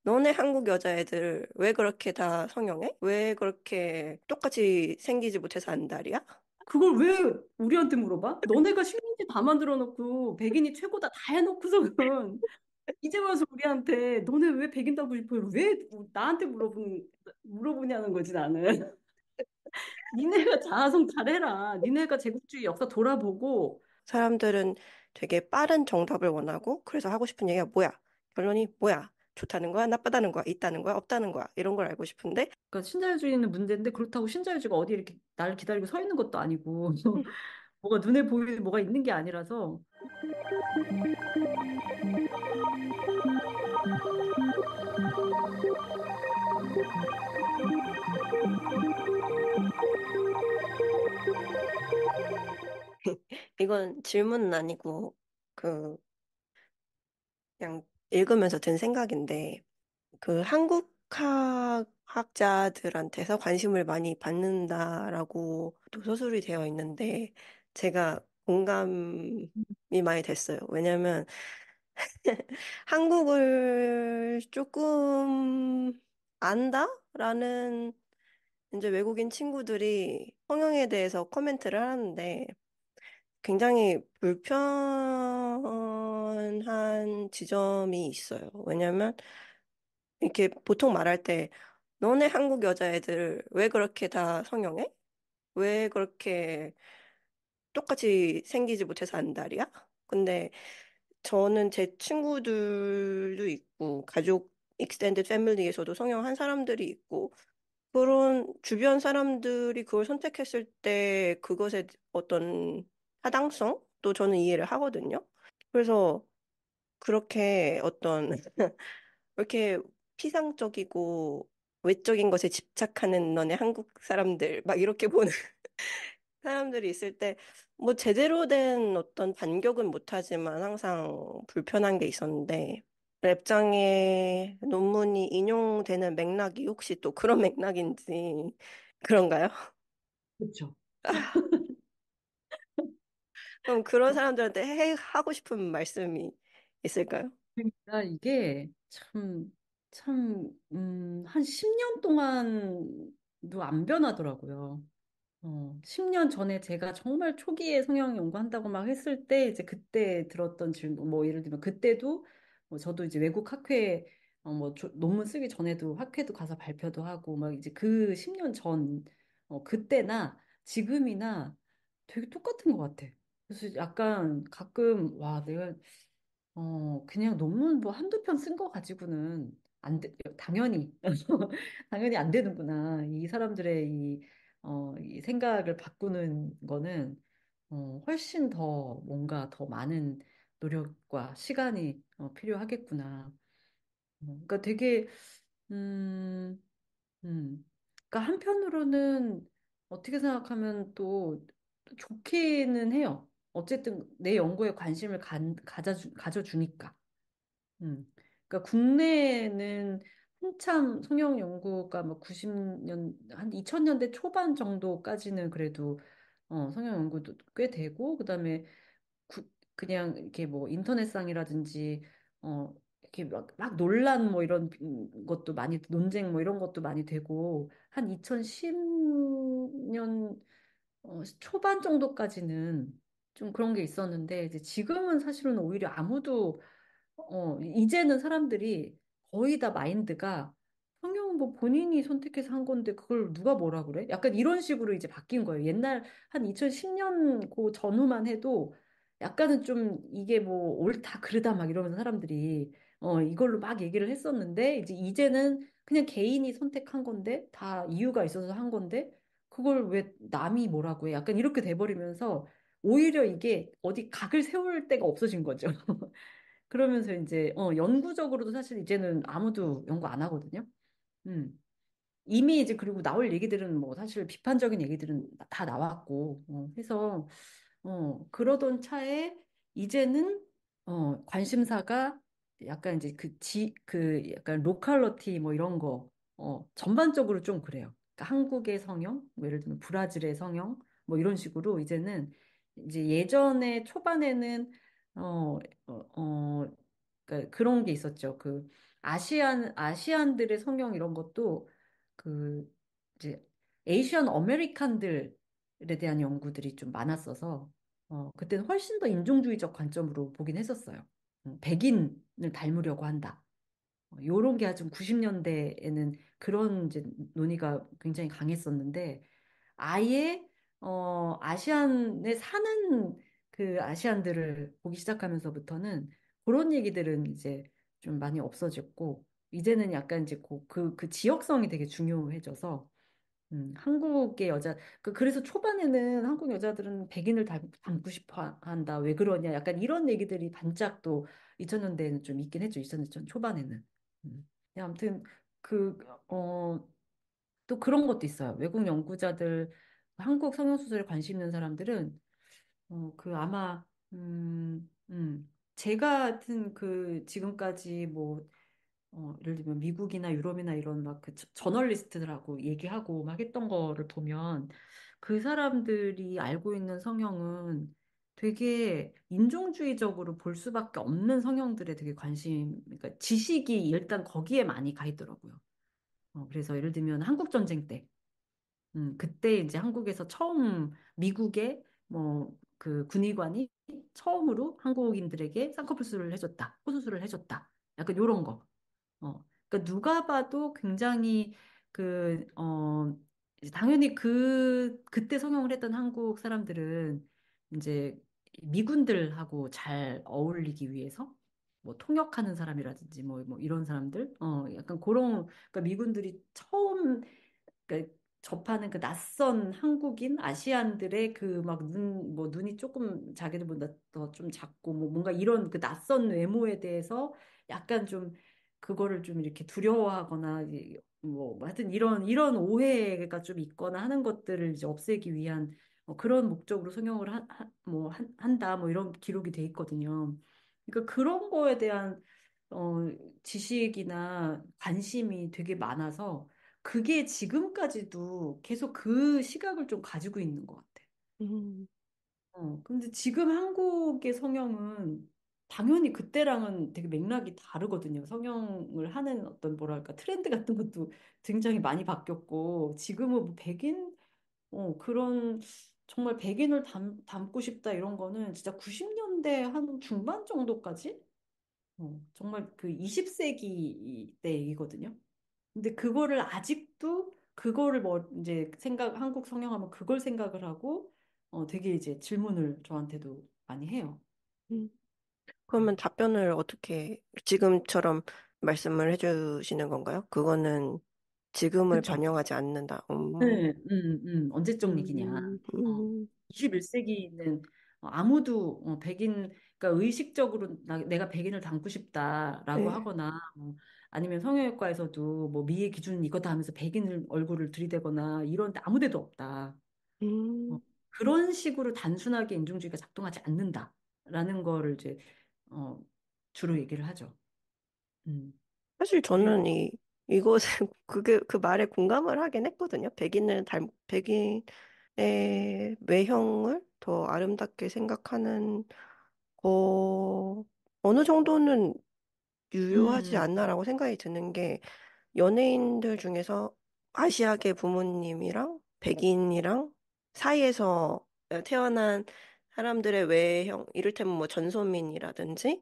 너네 한국 여자애들 왜 그렇게 다 성형해? 왜 그렇게 똑같이 생기지 못해서 안달이야? 그걸 왜 우리한테 물어봐? 너네가 식민지 다 만들어 놓고 백인이 최고다 다 해놓고서는 이제 와서 우리한테 너네 왜 백인 다고 싶어요? 왜 나한테 물어보냐는 거지 나는. 니네가 자아성 잘해라. 니네가 제국주의 역사 돌아보고. 사람들은 되게 빠른 정답을 원하고 그래서 하고 싶은 얘기가 뭐야? 결론이 뭐야? 좋다는 거야? 나쁘다는 거야? 있다는 거야? 없다는 거야? 이런 걸 알고 싶은데 그러니까 신자유주의는 문제인데 그렇다고 신자유주의가 어디 이렇게 나를 기다리고 서 있는 것도 아니고 뭐가 눈에 보이는 뭐가 있는 게 아니라서. 이건 질문은 아니고 그 그냥 읽으면서 든 생각인데 그 학자들한테서 관심을 많이 받는다라고 도서술이 되어 있는데 제가 공감이 많이 됐어요. 왜냐면 한국을 조금 안다라는 이제 외국인 친구들이 성형에 대해서 코멘트를 하는데 굉장히 불편한 지점이 있어요. 왜냐면 이렇게 보통 말할 때 너네 한국 여자애들 왜 그렇게 다 성형해? 왜 그렇게 똑같이 생기지 못해서 안달이야? 근데 저는 제 친구들도 있고 가족 익스텐드 패밀리에서도 성형한 사람들이 있고 그런 주변 사람들이 그걸 선택했을 때 그것의 어떤 타당성도 저는 이해를 하거든요. 그래서 그렇게 어떤 이렇게 피상적이고 외적인 것에 집착하는 너네 한국 사람들 막 이렇게 보는 사람들이 있을 때 뭐 제대로 된 어떤 반격은 못하지만 항상 불편한 게 있었는데 랩장의 논문이 인용되는 맥락이 혹시 또 그런 맥락인지 그런가요? 그렇죠. 그럼 그런 사람들한테 하고 싶은 말씀이 있을까요? 그러니까 이게 한 10년 동안도 안 변하더라고요. 10년 전에 제가 정말 초기에 성형 연구한다고 막 했을 때, 이제 그때 들었던 질문, 뭐 예를 들면 그때도 저도 이제 외국 학회, 논문 쓰기 전에도 학회도 가서 발표도 하고, 막 이제 그 10년 전, 그때나 지금이나 되게 똑같은 것 같아. 그래서 약간 가끔, 와, 내가 그냥 논문 뭐 한두 편 쓴 거 가지고는 안 돼, 당연히, 당연히 안 되는구나. 이 사람들의 이 생각을 바꾸는 거는, 훨씬 더 뭔가 더 많은 노력과 시간이 필요하겠구나. 그러니까 되게, 음, 그러니까 한편으로는 어떻게 생각하면 또 좋기는 해요. 어쨌든 내 연구에 관심을 가져주니까. 그러니까 국내에는 한참 성형 연구가 뭐 90년, 한 2000년대 초반 정도까지는 그래도 성형 연구도 꽤 되고, 그다음에 그냥 이렇게 뭐 인터넷상이라든지 이렇게 막 논란 뭐 이런 것도 많이 논쟁 뭐 이런 것도 많이 되고 한 2010년 초반 정도까지는 좀 그런 게 있었는데 이제 지금은 사실은 오히려 아무도 이제는 사람들이 거의 다 마인드가 성형 뭐 본인이 선택해서 한 건데 그걸 누가 뭐라 그래? 약간 이런 식으로 이제 바뀐 거예요. 옛날 한 2010년 그 전후만 해도 약간은 좀 이게 뭐 옳다 그르다 막 이러면서 사람들이 이걸로 막 얘기를 했었는데 이제는 그냥 개인이 선택한 건데 다 이유가 있어서 한 건데 그걸 왜 남이 뭐라고 해? 약간 이렇게 돼버리면서 오히려 이게 어디 각을 세울 데가 없어진 거죠. 그러면서 이제 연구적으로도 사실 이제는 아무도 연구 안 하거든요. 음. 이미 이제 그리고 나올 얘기들은 뭐 사실 비판적인 얘기들은 다 나왔고 해서 그러던 차에 이제는 관심사가 약간 이제 그 약간 로컬러티 뭐 이런 거 전반적으로 좀 그래요. 그러니까 한국의 성형, 뭐 예를 들면 브라질의 성형 뭐 이런 식으로 이제는 이제 예전에 초반에는 어, 어, 어, 그러니까 그런 게 있었죠. 그 아시안들의 성형 이런 것도 그 이제 에이시안 아메리칸들에 대한 연구들이 좀 많았어서 그때는 훨씬 더 인종주의적 관점으로 보긴 했었어요. 백인을 닮으려고 한다. 요런 게 아주 90년대에는 그런 이제 논의가 굉장히 강했었는데 아예 아시안에 사는 그 아시안들을 보기 시작하면서부터는 그런 얘기들은 이제 좀 많이 없어졌고 이제는 약간 이제 그 지역성이 되게 중요해져서 한국의 그래서 초반에는 한국 여자들은 백인을 닮고 싶어 한다. 왜 그러냐. 약간 이런 얘기들이 반짝 또 2000년대에는 좀 있긴 했죠. 2000년 초반에는. 네, 아무튼 그, 어, 또 그런 것도 있어요. 외국 연구자들, 한국 성형수술에 관심 있는 사람들은, 아마, 제가 하여튼 지금까지 뭐, 예를 들면 미국이나 유럽이나 이런 막 그 저널리스트들하고 얘기하고 막 했던 거를 보면 그 사람들이 알고 있는 성형은 되게 인종주의적으로 볼 수밖에 없는 성형들에 되게 그러니까 지식이 일단 거기에 많이 가 있더라고요. 그래서 예를 들면 한국 전쟁 때, 그때 이제 한국에서 처음 미국의 뭐 그 군의관이 처음으로 한국인들에게 쌍꺼풀 수술을 해줬다, 코 수술을 해줬다, 약간 요런 거. 그러니까 누가 봐도 굉장히 이제 당연히 그때 성형을 했던 한국 사람들은 이제 미군들하고 잘 어울리기 위해서 뭐 통역하는 사람이라든지 뭐 이런 사람들, 약간 그러니까 미군들이 처음 그러니까 접하는 그 낯선 한국인 아시안들의 그 막 뭐 눈이 조금 자기들보다 더 좀 작고 뭐 뭔가 이런 그 낯선 외모에 대해서 약간 좀 그거를 좀 이렇게 두려워하거나 뭐 하여튼 이런 오해가 좀 있거나 하는 것들을 이제 없애기 위한 그런 목적으로 성형을 한다 뭐 이런 기록이 돼 있거든요. 그러니까 그런 거에 대한 어, 지식이나 관심이 되게 많아서 그게 지금까지도 계속 그 시각을 좀 가지고 있는 것 같아. 음, 근데 지금 한국의 성형은 당연히 그때랑은 되게 맥락이 다르거든요. 성형을 하는 어떤 뭐랄까 트렌드 같은 것도 굉장히 많이 바뀌었고 지금은 뭐 백인 그런 정말 백인을 닮고 싶다 이런 거는 진짜 90년대 한 중반 정도까지 정말 그 20세기 때 얘기거든요. 근데 그거를 아직도 그거를 뭐 이제 한국 성형하면 그걸 생각을 하고 되게 이제 질문을 저한테도 많이 해요. 음. 그러면 답변을 어떻게 지금처럼 말씀을 해주시는 건가요? 그거는 지금을 그쵸? 반영하지 않는다. 네, 언제적 얘기냐. 음, 어, 음, 21세기는 아무도 그러니까 의식적으로 내가 백인을 닮고 싶다라고 네. 하거나 아니면 성형외과에서도 뭐 미의 기준은 이거다 하면서 백인을 얼굴을 들이대거나 이런 데 아무 데도 없다. 어, 음. 그런 식으로 단순하게 인종주의가 작동하지 않는다라는 거를 이제 어, 주로 얘기를 하죠. 음. 사실 그리고 저는 이것에, 그 말에 공감을 하긴 했거든요. 백인의 외형을 더 아름답게 생각하는 거, 어느 정도는 유효하지 음, 않나라고 생각이 드는 게, 연예인들 중에서 아시아계 부모님이랑 백인이랑 사이에서 태어난 사람들의 외형, 이를테면 뭐 전소민이라든지,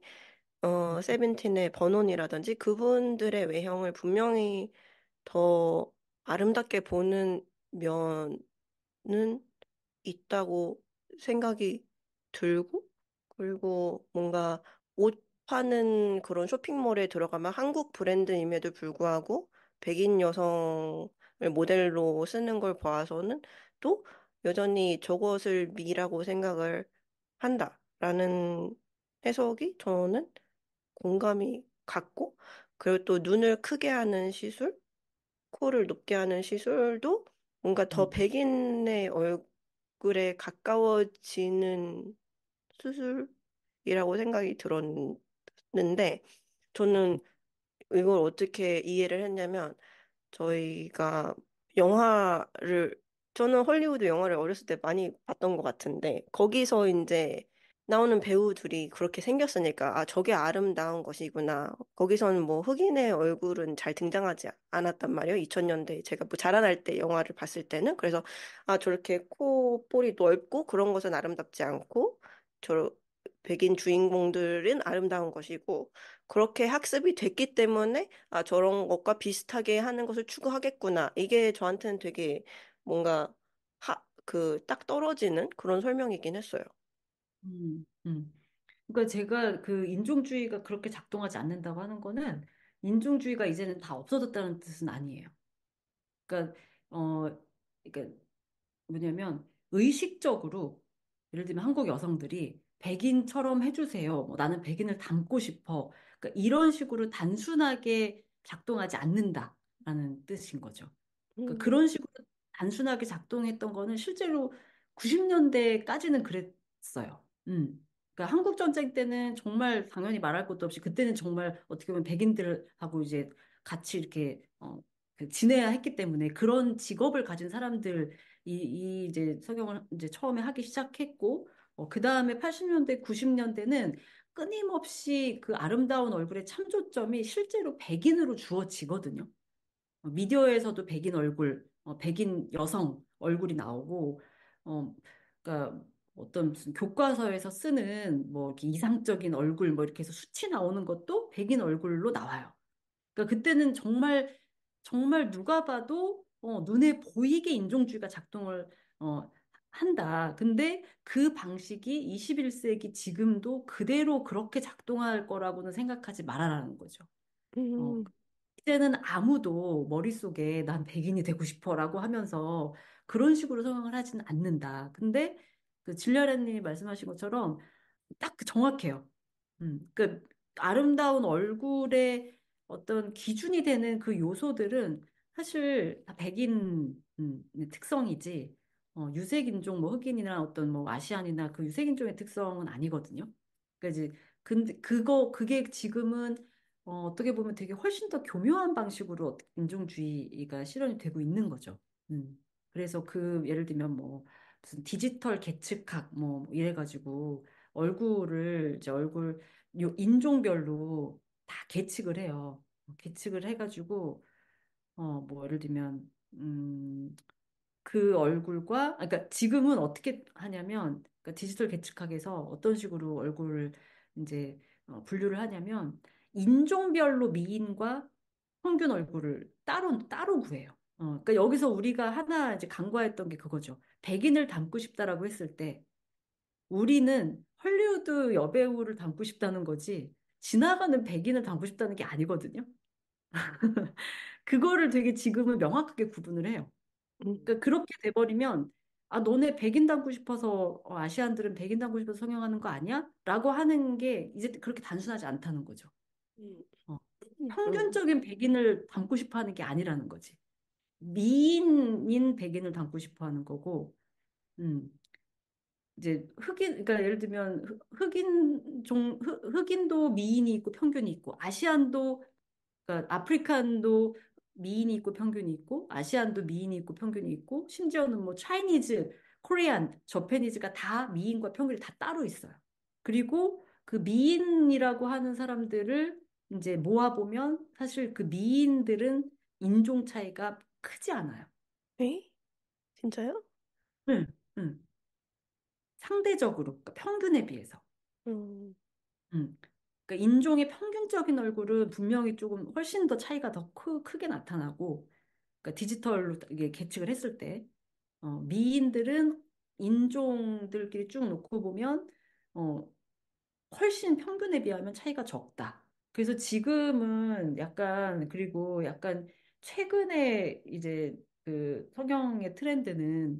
세븐틴의 버논이라든지 그분들의 외형을 분명히 더 아름답게 보는 면은 있다고 생각이 들고, 그리고 뭔가 옷 파는 그런 쇼핑몰에 들어가면 한국 브랜드임에도 불구하고 백인 여성을 모델로 쓰는 걸 봐서는 또 여전히 저것을 미라고 생각을 한다라는 해석이 저는 공감이 갔고, 그리고 또 눈을 크게 하는 시술, 코를 높게 하는 시술도 뭔가 더 음, 백인의 얼굴에 가까워지는 수술이라고 생각이 들었는데, 저는 이걸 어떻게 이해를 했냐면, 저희가 영화를, 저는 헐리우드 영화를 어렸을 때 많이 봤던 것 같은데, 거기서 이제 나오는 배우들이 그렇게 생겼으니까, 아, 저게 아름다운 것이구나. 거기서는 뭐 흑인의 얼굴은 잘 등장하지 않았단 말이에요. 2000년대 제가 뭐 자라날 때 영화를 봤을 때는. 그래서, 아, 저렇게 코, 볼이 넓고 그런 것은 아름답지 않고, 저 백인 주인공들은 아름다운 것이고, 그렇게 학습이 됐기 때문에, 아, 저런 것과 비슷하게 하는 것을 추구하겠구나. 이게 저한테는 되게 뭔가, 딱 떨어지는 그런 설명이긴 했어요. 음, 음. 그러니까 제가 그 인종주의가 그렇게 작동하지 않는다고 하는 거는 인종주의가 이제는 다 없어졌다는 뜻은 아니에요. 그러니까 그러니까 뭐냐면 의식적으로 예를 들면 한국 여성들이 백인처럼 해주세요. 뭐 나는 백인을 닮고 싶어. 그러니까 이런 식으로 단순하게 작동하지 않는다라는 뜻인 거죠. 그러니까 음. 그런 식으로 단순하게 작동했던 거는 실제로 90년대까지는 그랬어요. 그러니까 한국 전쟁 때는 정말 당연히 말할 것도 없이 그때는 정말 어떻게 보면 백인들하고 이제 같이 이렇게 그 지내야 했기 때문에 그런 직업을 가진 사람들 이 이제 성형을 이제 처음에 하기 시작했고 그 다음에 80년대, 90년대는 끊임없이 그 아름다운 얼굴의 참조점이 실제로 백인으로 주어지거든요. 미디어에서도 백인 얼굴, 백인 여성 얼굴이 나오고, 그러니까 어떤 무슨 교과서에서 쓰는 뭐 이렇게 이상적인 얼굴 뭐 이렇게 해서 수치 나오는 것도 백인 얼굴로 나와요. 그러니까 그때는 정말 정말 누가 봐도 눈에 보이게 인종주의가 작동을 어, 한다. 근데 그 방식이 21세기 지금도 그대로 그렇게 작동할 거라고는 생각하지 말아라는 거죠. 어, 음. 이제는 아무도 머릿속에 난 백인이 되고 싶어라고 하면서 그런 식으로 성형을 하지는 않는다. 근데 그 진려라님이 말씀하신 것처럼 딱 정확해요. 그 아름다운 얼굴의 어떤 기준이 되는 그 요소들은 사실 다 백인 특성이지 유색인종 뭐 흑인이나 어떤 뭐 아시안이나 그 유색인종의 특성은 아니거든요. 그러니까 이제 근데 그게 지금은 어떻게 보면 되게 훨씬 더 교묘한 방식으로 인종주의가 실현이 되고 있는 거죠. 그래서 그 예를 들면 뭐 무슨 디지털 계측학 뭐 이래가지고 얼굴을 이제 얼굴 요 인종별로 다 계측을 해요. 계측을 해가지고 뭐 예를 들면 그 얼굴과 그러니까 지금은 어떻게 하냐면 그러니까 디지털 계측학에서 어떤 식으로 얼굴을 이제 분류를 하냐면 인종별로 미인과 평균 얼굴을 따로 따로 구해요. 그러니까 여기서 우리가 하나 이제 간과했던 게 그거죠. 백인을 닮고 싶다라고 했을 때 우리는 헐리우드 여배우를 닮고 싶다는 거지 지나가는 백인을 닮고 싶다는 게 아니거든요. 그거를 되게 지금은 명확하게 구분을 해요. 음. 그러니까 그렇게 돼버리면 아 너네 백인 닮고 싶어서 아시안들은 백인 닮고 싶어서 성형하는 거 아니야? 라고 하는 게 이제 그렇게 단순하지 않다는 거죠. 음. 어, 음. 평균적인 백인을 닮고 싶어 하는 게 아니라는 거지. 미인인 백인을 닮고 싶어 하는 거고, 음, 이제 그러니까 예를 들면 흑인도 미인이 있고 평균이 있고, 아시안도 그러니까 아프리칸도 미인이 있고 평균이 있고 아시안도 미인이 있고 평균이 있고 심지어는 뭐 차이니즈, 코리안, 저페니즈가 다 미인과 평균이 다 따로 있어요. 그리고 그 미인이라고 하는 사람들을 이제 모아보면 사실 그 미인들은 인종 차이가 크지 않아요. 에? 진짜요? 응, 응. 상대적으로, 그러니까 평균에 비해서. 음. 응. 그러니까 인종의 평균적인 얼굴은 분명히 조금 훨씬 더 차이가 더 크게 나타나고 그러니까 디지털로 이게 계측을 했을 때 미인들은 인종들끼리 쭉 놓고 보면 어, 훨씬 평균에 비하면 차이가 적다. 그래서 지금은 약간 그리고 약간 최근에 이제 그 성형의 트렌드는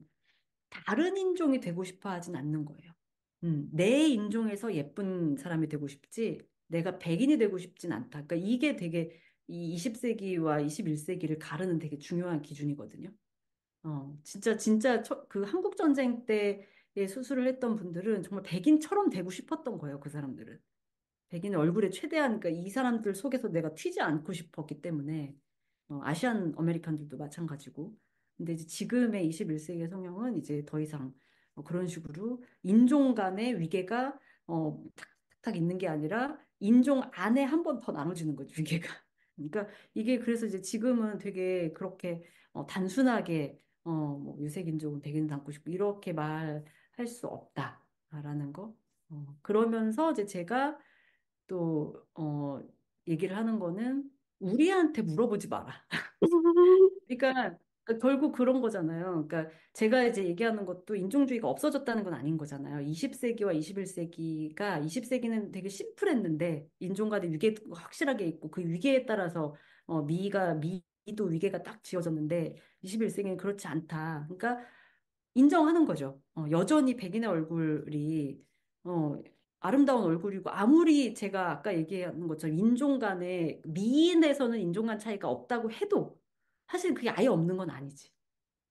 다른 인종이 되고 싶어 하진 않는 거예요. 내 인종에서 예쁜 사람이 되고 싶지 내가 백인이 되고 싶진 않다. 그러니까 이게 되게 이 20세기와 21세기를 가르는 되게 중요한 기준이거든요. 진짜 그 한국 전쟁 때에 수술을 했던 분들은 정말 백인처럼 되고 싶었던 거예요, 그 사람들은. 백인의 얼굴에 최대한, 그러니까 이 사람들 속에서 내가 튀지 않고 싶었기 때문에, 아시안 아메리칸들도 마찬가지고. 근데 이제 지금의 21세기의 성형은 이제 더 이상 그런 식으로 인종 간의 위계가 탁탁탁 있는 게 아니라 인종 안에 한 번 더 나눠지는 거죠, 위계가. 그러니까 이게 그래서 이제 지금은 되게 그렇게 단순하게 뭐 유색인종은 백인 담고 싶고 이렇게 말할 수 없다라는 거. 그러면서 이제 제가 또 얘기를 하는 거는 우리한테 물어보지 마라. 그러니까 결국 그런 거잖아요. 그러니까 제가 이제 얘기하는 것도 인종주의가 없어졌다는 건 아닌 거잖아요. 20세기와 21세기가 20세기는 되게 심플했는데 인종 간의 위계가 확실하게 있고 그 위계에 따라서 미도 위계가 딱 지어졌는데 21세기는 그렇지 않다. 그러니까 인정하는 거죠. 여전히 백인의 얼굴이 어, 아름다운 얼굴이고 아무리 제가 아까 얘기한 것처럼 인종 간의 미인에서는 인종 간 차이가 없다고 해도 사실 그게 아예 없는 건 아니지.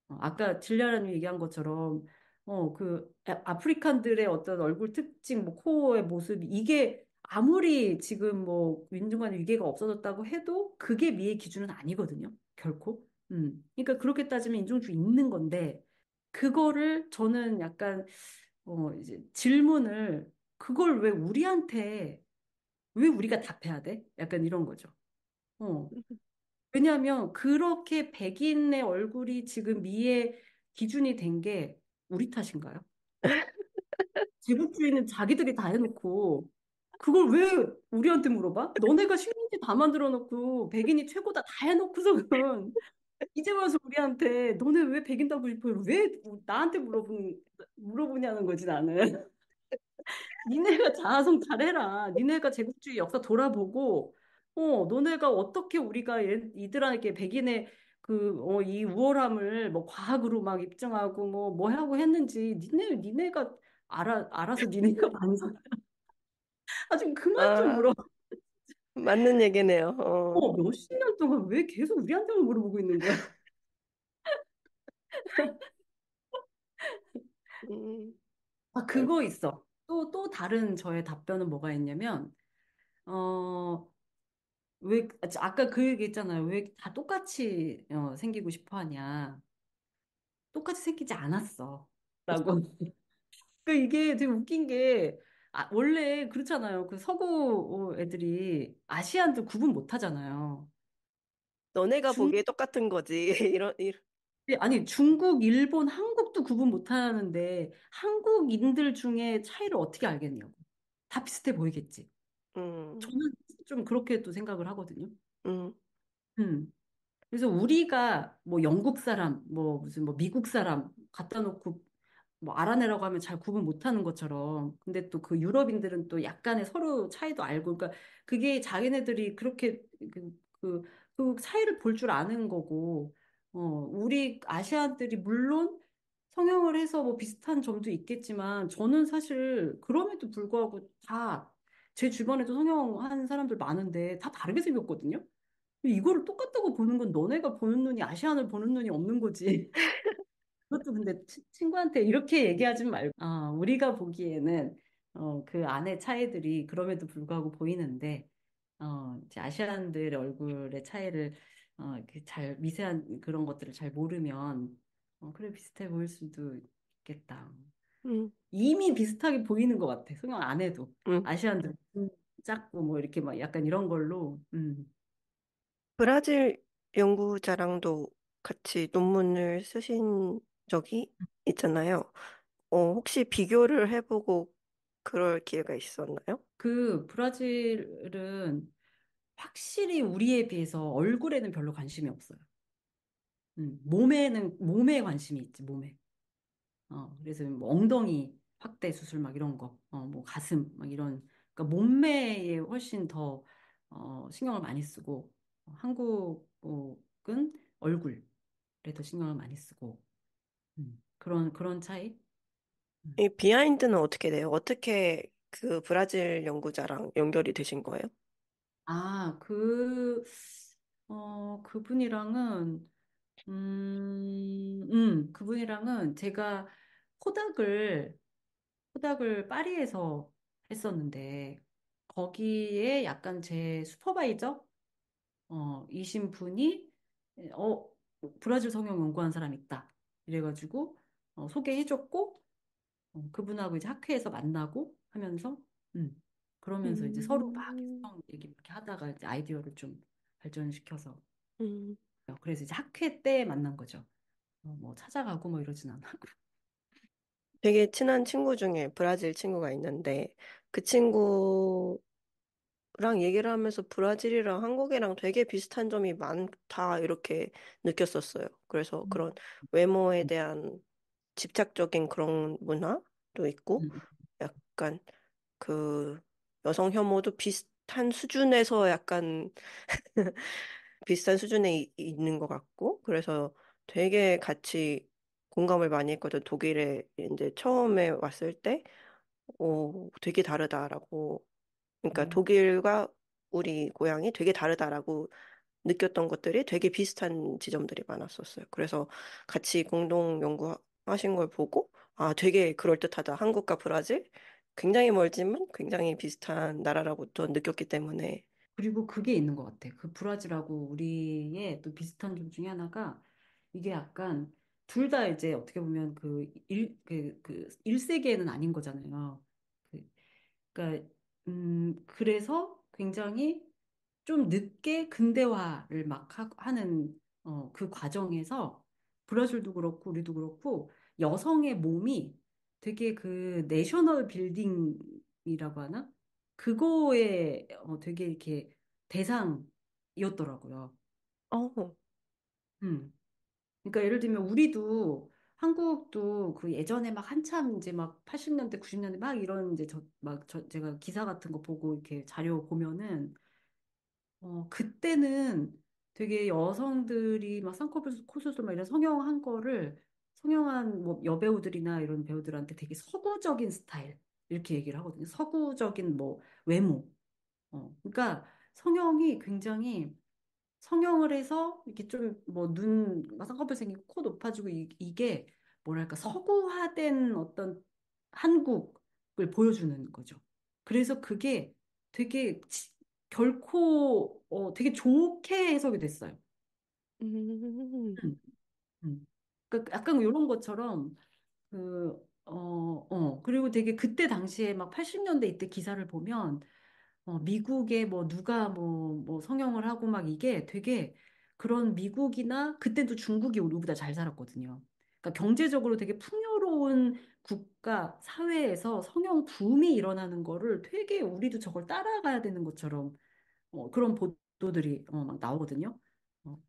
아까 질리아라님 얘기한 것처럼 아프리칸들의 어떤 얼굴 특징, 뭐 코어의 모습 이게 아무리 지금 뭐 인종 간의 위계가 없어졌다고 해도 그게 미의 기준은 아니거든요. 결코. 그러니까 그렇게 따지면 인종주의 있는 건데 그거를 저는 약간 이제 질문을 그걸 왜 우리가 답해야 돼? 약간 이런 거죠. 어. 왜냐하면 그렇게 백인의 얼굴이 지금 미의 기준이 된 게 우리 탓인가요? 제국주의는 자기들이 다 해놓고 그걸 왜 우리한테 물어봐? 너네가 식민지 다 만들어 놓고 백인이 최고다 다 해놓고서는 이제 와서 우리한테 너네 왜 백인 따고 싶어요? 왜 나한테 물어보냐는 거지 나는. 니네가 자아성 잘해라. 니네가 제국주의 역사 돌아보고, 너네가 어떻게 우리가 이들에게 백인의 이 우월함을 뭐 과학으로 막 입증하고 뭐 하고 했는지, 니네가 알아서 니네가 반성. 아, 좀 그만 좀 아, 물어. 맞는 얘기네요. 어. 몇십 년 동안 왜 계속 우리한테만 물어보고 있는 거야? 음, 아, 아, 그거 있어. 또 다른 저의 답변은 뭐가 있냐면, 어, 아까 그 얘기 했잖아요. 왜 다 똑같이 생기고 싶어 하냐. 똑같이 생기지 않았어. 라고. 그 이게 되게 웃긴 게, 원래 그렇잖아요. 그 서구 애들이 아시안들 구분 못 하잖아요. 너네가 중, 보기에 똑같은 거지. 이런. 아니, 중국, 일본, 한국도 구분 못 하는데, 한국인들 중에 차이를 어떻게 알겠냐고. 다 비슷해 보이겠지. 음, 저는 좀 그렇게 또 생각을 하거든요. 음. 음. 그래서 우리가 뭐 영국 사람, 뭐 무슨 뭐 미국 사람 갖다 놓고 뭐 알아내라고 하면 잘 구분 못하는 것처럼. 근데 또 그 유럽인들은 또 약간의 서로 차이도 알고, 그러니까 그게 자기네들이 그렇게 그 차이를 볼 줄 아는 거고, 우리 아시아들이 물론 성형을 해서 뭐 비슷한 점도 있겠지만, 저는 사실 그럼에도 불구하고 다 제 주변에도 성형한 사람들 많은데 다 다르게 생겼거든요. 이거를 똑같다고 보는 건 너네가 보는 눈이 아시안을 보는 눈이 없는 거지. 그것도 근데 친구한테 이렇게 얘기하지 말고, 우리가 보기에는 그 안의 차이들이 그럼에도 불구하고 보이는데, 이제 아시안들의 얼굴의 차이를 이렇게 잘 미세한 그런 것들을 잘 모르면, 그래 비슷해 보일 수도 있겠다. 음, 이미 비슷하게 보이는 것 같아. 성형 안 해도 음. 아시안들 작고 뭐 이렇게 막 약간 이런 걸로. 브라질 연구자랑도 같이 논문을 쓰신 적이 있잖아요. 혹시 비교를 해보고 그럴 기회가 있었나요? 그 브라질은 확실히 우리에 비해서 얼굴에는 별로 관심이 없어요. 몸에 관심이 있지, 몸에. 그래서 뭐 엉덩이 확대 수술 막 이런 거, 뭐 가슴 막 이런, 그러니까 몸매에 훨씬 더 신경을 많이 쓰고, 한국은 얼굴에 더 신경을 많이 쓰고, 그런 차이? 음. 이 비하인드는 어떻게 돼요? 어떻게 그 브라질 연구자랑 연결이 되신 거예요? 아, 그분이랑은, 그분이랑은 제가 코닥을, 코닥을 파리에서 했었는데, 거기에 약간 제 슈퍼바이저, 이신 분이, 어, 브라질 성형 연구한 사람 있다. 이래가지고, 소개해줬고, 그분하고 이제 학회에서 만나고, 하면서, 음, 그러면서 이제 서로 막 음, 성형 얘기 이렇게 하다가 이제 아이디어를 좀 발전시켜서, 음. 그래서 이제 학회 때 만난 거죠. 뭐 찾아가고 뭐 이러진 않았고. 되게 친한 친구 중에 브라질 친구가 있는데 그 친구랑 얘기를 하면서 브라질이랑 한국이랑 되게 비슷한 점이 많다 이렇게 느꼈었어요. 그래서 음, 그런 외모에 대한 집착적인 그런 문화도 있고 음, 약간 그 여성 혐오도 비슷한 수준에서 약간 비슷한 수준에 있는 것 같고 그래서 되게 같이 공감을 많이 했거든. 독일에 이제 처음에 왔을 때 되게 다르다라고 그러니까 음. 독일과 우리 고향이 되게 다르다라고 느꼈던 것들이 되게 비슷한 지점들이 많았었어요. 그래서 같이 공동 연구하신 걸 보고 아, 되게 그럴듯하다. 한국과 브라질 굉장히 멀지만 굉장히 비슷한 나라라고 또 느꼈기 때문에 그리고 그게 있는 것 같아. 그 브라질하고 우리의 또 비슷한 점 중에 하나가 이게 약간 둘 다 이제 어떻게 보면 그 1세기에는 아닌 거잖아요. 그, 그러니까, 그래서 굉장히 좀 늦게 근대화를 막 하는 그 과정에서 브라질도 그렇고 우리도 그렇고 여성의 몸이 되게 그 내셔널 빌딩이라고 하나? 그거에 되게 이렇게 대상이었더라고요. 어, 음. 그러니까 예를 들면 우리도 한국도 그 예전에 막 한참 이제 막 80년대, 90년대 막 이런 이제 제가 기사 같은 거 보고 이렇게 자료 보면은 그때는 되게 여성들이 막 쌍꺼풀 코수술 막 이런 성형한 거를 성형한 뭐 여배우들이나 이런 배우들한테 되게 서구적인 스타일 이렇게 얘기를 하거든요. 서구적인 뭐 외모. 그러니까 성형이 굉장히 성형을 해서 이렇게 좀 뭐 눈, 쌍꺼풀 생기고 코 높아지고 이게 뭐랄까 서구화된 어떤 한국을 보여주는 거죠. 그래서 그게 되게 결코 되게 좋게 해석이 됐어요. 음, 음, 그러니까 약간 이런 것처럼 그리고 되게 그때 당시에 막 80년대 이때 기사를 보면 미국에 뭐 누가 뭐 성형을 하고 막 이게 되게 그런 미국이나 그때도 중국이 우리보다 잘 살았거든요. 그러니까 경제적으로 되게 풍요로운 국가, 사회에서 성형 붐이 일어나는 거를 되게 우리도 저걸 따라가야 되는 것처럼 그런 보도들이 막 나오거든요.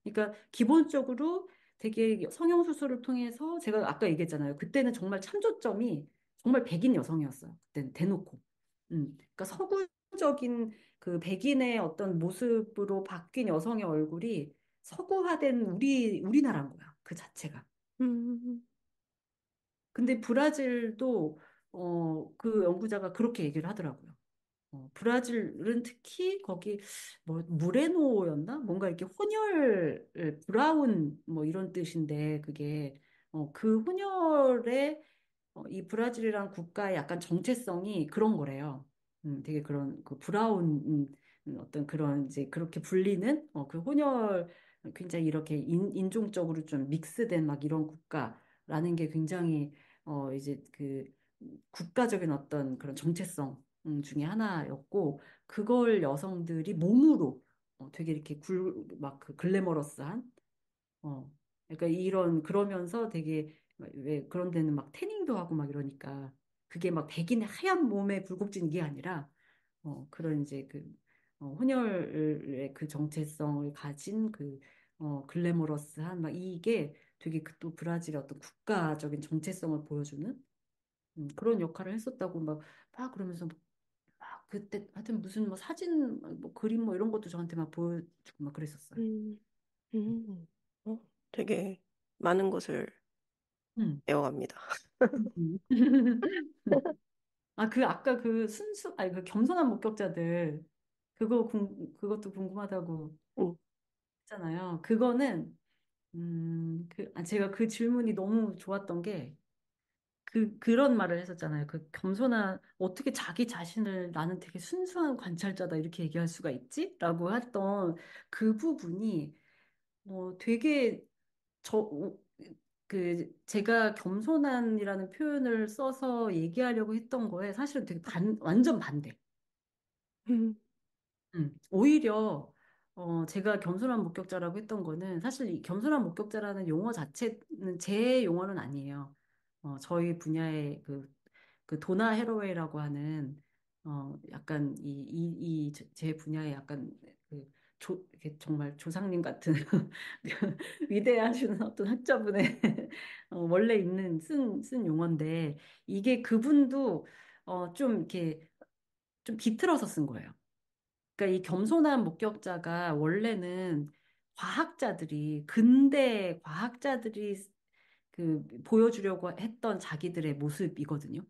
그러니까 기본적으로 되게 성형수술을 통해서 제가 아까 얘기했잖아요. 그때는 정말 참조점이 정말 백인 여성이었어요. 그때는 대놓고. 그러니까 서구적인 그 백인의 어떤 모습으로 바뀐 여성의 얼굴이 서구화된 우리나라인 거야. 그 자체가. 음, 근데 브라질도 그 연구자가 그렇게 얘기를 하더라고요. 브라질은 특히 거기 뭐 무레노였나? 뭔가 이렇게 혼혈 브라운 뭐 이런 뜻인데 그게 그 혼혈의 이 브라질이란 국가의 약간 정체성이 그런 거래요. 되게 그런 그 브라운 어떤 그런 이제 그렇게 불리는 그 혼혈 굉장히 이렇게 인종적으로 좀 믹스된 막 이런 국가라는 게 굉장히 이제 그 국가적인 어떤 그런 정체성 중에 하나였고 그걸 여성들이 몸으로 되게 이렇게 막그 글래머러스한 그러니까 이런 그러면서 되게 왜 그런 데는 막 태닝도 하고 막 이러니까 그게 막 백인의 하얀 몸에 굴곡진 게 아니라 그런 이제 그 혼혈의 그 정체성을 가진 그 글래머러스한 막 이게 되게 그 또 브라질의 어떤 국가적인 정체성을 보여주는 그런 역할을 했었다고 막 그러면서 막 그때 하여튼 무슨 뭐 사진 뭐 그림 뭐 이런 것도 저한테 막 보여주고 막 그랬었어요. 음, 음. 되게 많은 것을 음. 배워갑니다. 음. 그 아까 그 아니 그 겸손한 목격자들 그것도 궁금하다고 음, 했잖아요. 그거는 제가 그 질문이 너무 좋았던 게 그런 말을 했었잖아요. 그 겸손한 어떻게 자기 자신을 나는 되게 순수한 관찰자다 이렇게 얘기할 수가 있지? 라고 했던 그 부분이 되게 저 그 제가 겸손한이라는 표현을 써서 얘기하려고 했던 거에 사실은 되게 완전 반대. 음, 오히려 제가 겸손한 목격자라고 했던 거는 사실 이 겸손한 목격자라는 용어 자체는 제 용어는 아니에요. 저희 분야의 그 도나 해로웨이라고 하는 약간 제 분야의 약간 그 이렇게 정말 조상님 같은 위대하신 어떤 학자분의 원래 있는 쓴 용어인데 이게 그분도 좀 이렇게 좀 비틀어서 쓴 거예요. 그러니까 이 겸손한 목격자가 원래는 근대 과학자들이 그 보여주려고 했던 자기들의 모습이거든요.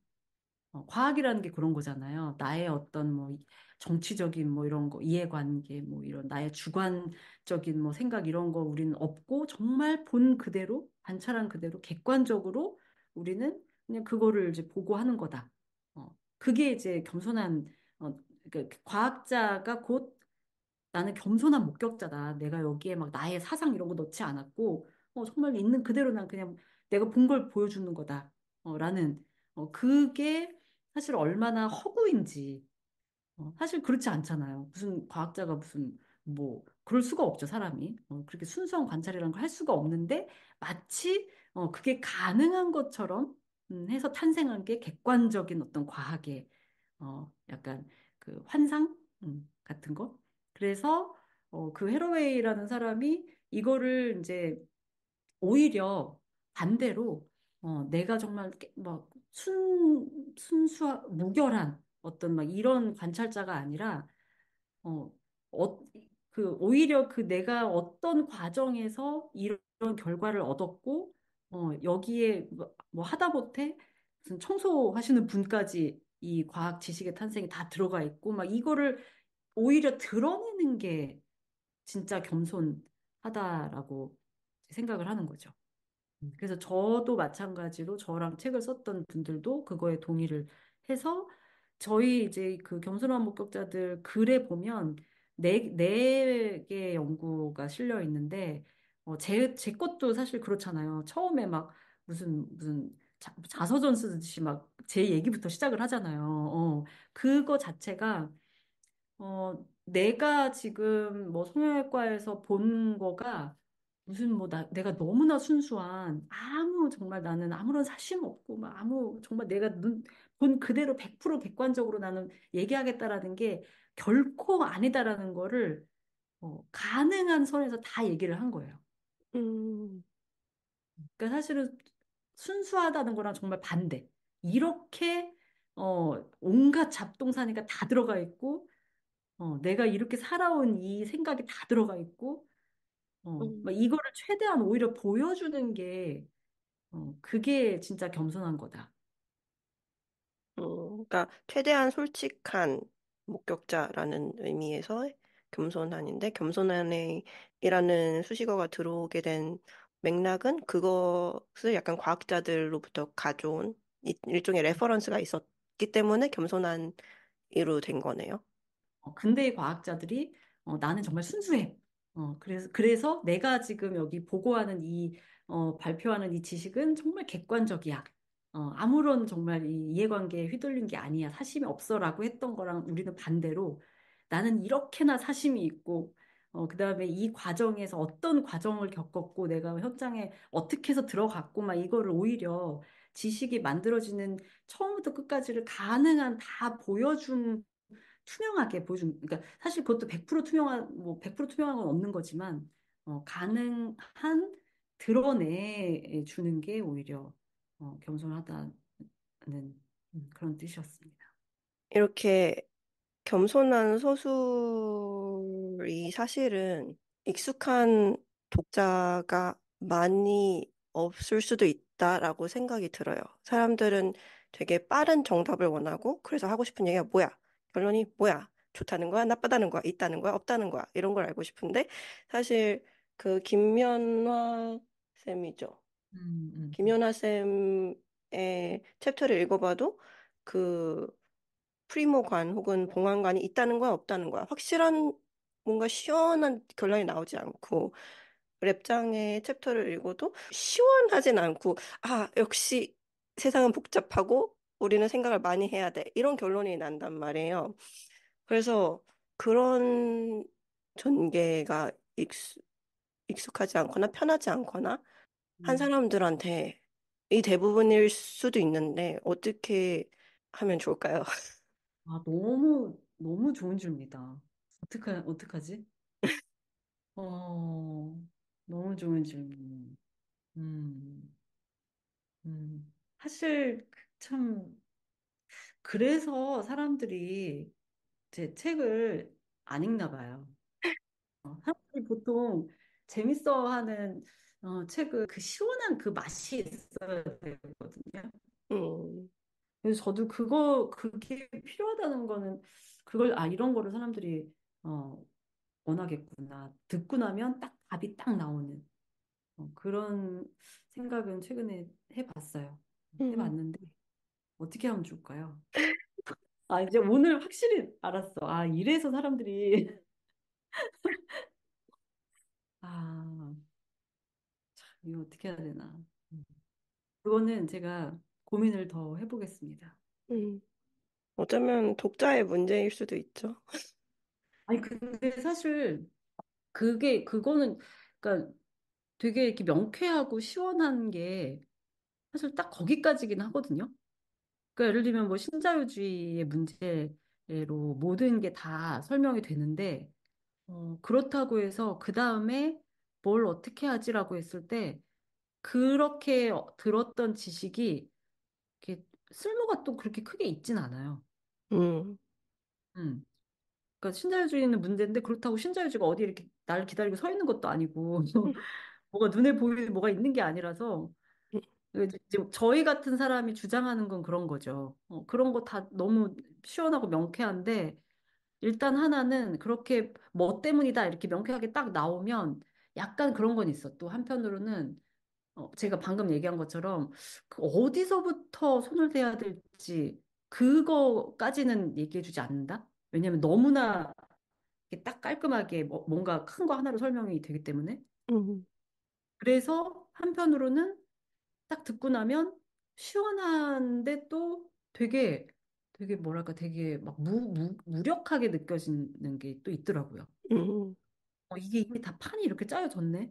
과학이라는 게 그런 거잖아요. 나의 어떤 뭐 정치적인 뭐 이런 거, 이해관계 뭐 이런 나의 주관적인 뭐 생각 이런 거 우리는 없고 정말 본 그대로 관찰한 그대로 객관적으로 우리는 그냥 그거를 이제 보고하는 거다. 그게 이제 겸손한 그러니까 과학자가 곧 나는 겸손한 목격자다. 내가 여기에 막 나의 사상 이런 거 넣지 않았고, 정말 있는 그대로 난 그냥 내가 본 걸 보여주는 거다. 라는, 그게 사실 얼마나 허구인지. 사실 그렇지 않잖아요. 무슨 과학자가 무슨, 뭐, 그럴 수가 없죠, 사람이. 그렇게 순수한 관찰이라는 걸 할 수가 없는데, 마치, 그게 가능한 것처럼, 해서 탄생한 게 객관적인 어떤 과학의, 약간 그 환상, 같은 거. 그래서, 그 헤러웨이라는 사람이 이거를 이제 오히려 반대로 내가 정말 막 무결한 어떤 막 이런 관찰자가 아니라 어, 어, 오히려 그 내가 어떤 과정에서 이런 결과를 얻었고 여기에 뭐 하다 못해 무슨 청소하시는 분까지 이 과학 지식의 탄생이 다 들어가 있고 막 이거를 오히려 드러내는 게 진짜 겸손하다라고 생각을 하는 거죠. 그래서 저도 마찬가지로 저랑 책을 썼던 분들도 그거에 동의를 해서 저희 이제 그 겸손한 목격자들 글에 보면 네 개 연구가 실려 있는데 제 것도 사실 그렇잖아요. 처음에 막 무슨 자서전 쓰듯이 막 제 얘기부터 시작을 하잖아요. 그거 자체가 내가 지금 뭐 성형외과에서 본 거가 무슨 뭐 내가 너무나 순수한 정말 나는 아무런 사심 없고 막 정말 내가 본 그대로 100% 객관적으로 나는 얘기하겠다라는 게 결코 아니다라는 거를 가능한 선에서 다 얘기를 한 거예요. 음, 그러니까 사실은 순수하다는 거랑 정말 반대. 이렇게 온갖 잡동사니가 다 들어가 있고 내가 이렇게 살아온 이 생각이 다 들어가 있고, 막 음. 이거를 최대한 오히려 보여주는 게, 그게 진짜 겸손한 거다. 그러니까 최대한 솔직한 목격자라는 의미에서 겸손한인데 겸손한이라는 수식어가 들어오게 된 맥락은 그것을 약간 과학자들로부터 가져온 일종의 레퍼런스가 있었기 때문에 겸손한이로 된 거네요. 근대의 과학자들이 나는 정말 순수해. 그래서 내가 지금 여기 보고하는 발표하는 이 지식은 정말 객관적이야. 아무런 정말 이 이해관계에 휘둘린 게 아니야. 사심이 없어라고 했던 거랑 우리는 반대로 나는 이렇게나 사심이 있고, 그다음에 이 과정에서 어떤 과정을 겪었고, 내가 현장에 어떻게 해서 들어갔고, 막 이거를 오히려 지식이 만들어지는 처음부터 끝까지를 가능한 다 보여준 투명하게 보여준, 그러니까 사실 그것도 100% 투명한, 뭐 100% 투명한 건 없는 거지만, 가능한 드러내 주는 게 오히려 겸손하다는 그런 뜻이었습니다. 이렇게 겸손한 서술이 사실은 익숙한 독자가 많이 없을 수도 있다라고 생각이 들어요. 사람들은 되게 빠른 정답을 원하고, 그래서 하고 싶은 얘기가 뭐야? 결론이 뭐야? 좋다는 거야? 나쁘다는 거야? 있다는 거야? 없다는 거야? 이런 걸 알고 싶은데, 사실 그 김연화 쌤이죠. 음, 음, 김연아 쌤의 챕터를 읽어봐도 그 프리모관 혹은 봉황관이 있다는 거야, 없다는 거야. 확실한 뭔가 시원한 결론이 나오지 않고 랩장의 챕터를 읽어도 시원하진 않고, 아, 역시 세상은 복잡하고 우리는 생각을 많이 해야 돼. 이런 결론이 난단 말이에요. 그래서 그런 전개가 익숙하지 않거나 편하지 않거나 한 음. 사람들한테 이 대부분일 수도 있는데 어떻게 하면 좋을까요? 너무 좋은 질문이다. 어떡하지? 어, 너무 좋은 질문. 음, 사실, 참, 그래서 사람들이 제 책을 안 읽나 봐요. 사람들이 보통 재밌어 하는 책은 그 시원한 그 맛이 있어야 되거든요. 음, 그래서 저도 그게 필요하다는 거는 이런 거를 사람들이 어, 원하겠구나. 듣고 나면 딱 답이 딱 나오는 그런 생각은 최근에 해봤어요. 음, 해봤는데 어떻게 하면 좋을까요? 이제 오늘 확실히 알았어. 이래서 사람들이 아, 이거 어떻게 해야 되나. 그거는 제가 고민을 더 해보겠습니다. 음. 어쩌면 독자의 문제일 수도 있죠. 아니, 근데 사실 그거는, 그러니까 되게 이렇게 명쾌하고 시원한 게 사실 딱 거기까지긴 하거든요. 그러니까 예를 들면 뭐 신자유주의의 문제로 모든 게 다 설명이 되는데, 그렇다고 해서 그 다음에 뭘 어떻게 하지라고 했을 때, 그렇게 들었던 지식이 이렇게 쓸모가 또 그렇게 크게 있진 않아요. 음, 음. 그러니까 신자유주의는 문제인데 그렇다고 신자유주의가 어디 이렇게 나를 기다리고 서 있는 것도 아니고 뭐가 눈에 보이는 뭐가 있는 게 아니라서 이제 저희 같은 사람이 주장하는 건 그런 거죠. 그런 거 다 너무 시원하고 명쾌한데 일단 하나는 그렇게 뭐 때문이다 이렇게 명쾌하게 딱 나오면 약간 그런 건 있어. 또 한편으로는 제가 방금 얘기한 것처럼 그 어디서부터 손을 대야 될지 그거까지는 얘기해주지 않는다. 왜냐하면 너무나 이렇게 딱 깔끔하게 뭔가 큰 거 하나로 설명이 되기 때문에. 음, 그래서 한편으로는 딱 듣고 나면 시원한데 또 되게 뭐랄까 되게 막 무력하게 느껴지는 게 또 있더라고요. 음, 이게 이미 다 판이 이렇게 짜여졌네.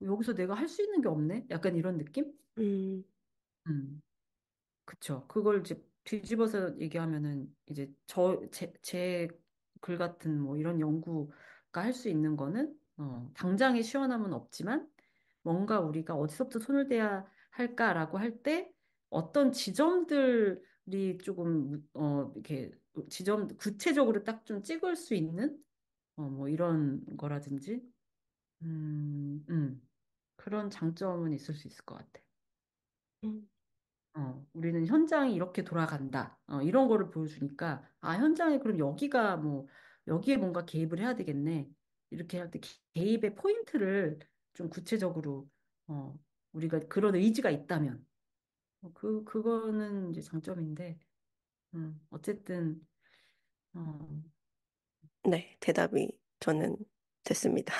여기서 내가 할 수 있는 게 없네. 약간 이런 느낌? 음, 음. 그쵸. 그걸 이제 뒤집어서 얘기하면은 이제 제 글 같은 뭐 이런 연구가 할 수 있는 거는 당장의 시원함은 없지만 뭔가 우리가 어디서부터 손을 대야 할까라고 할 때 어떤 지점들이 조금 이렇게 구체적으로 딱 좀 찍을 수 있는 뭐 이런 거라든지 음, 음. 그런 장점은 있을 수 있을 것 같아. 음, 우리는 현장이 이렇게 돌아간다. 이런 거를 보여주니까, 현장에 그럼 여기에 뭔가 개입을 해야 되겠네. 이렇게 할 때 개입의 포인트를 좀 구체적으로, 어, 우리가 그런 의지가 있다면, 그거는 이제 장점인데, 어쨌든, 어, 네, 대답이 저는 됐습니다.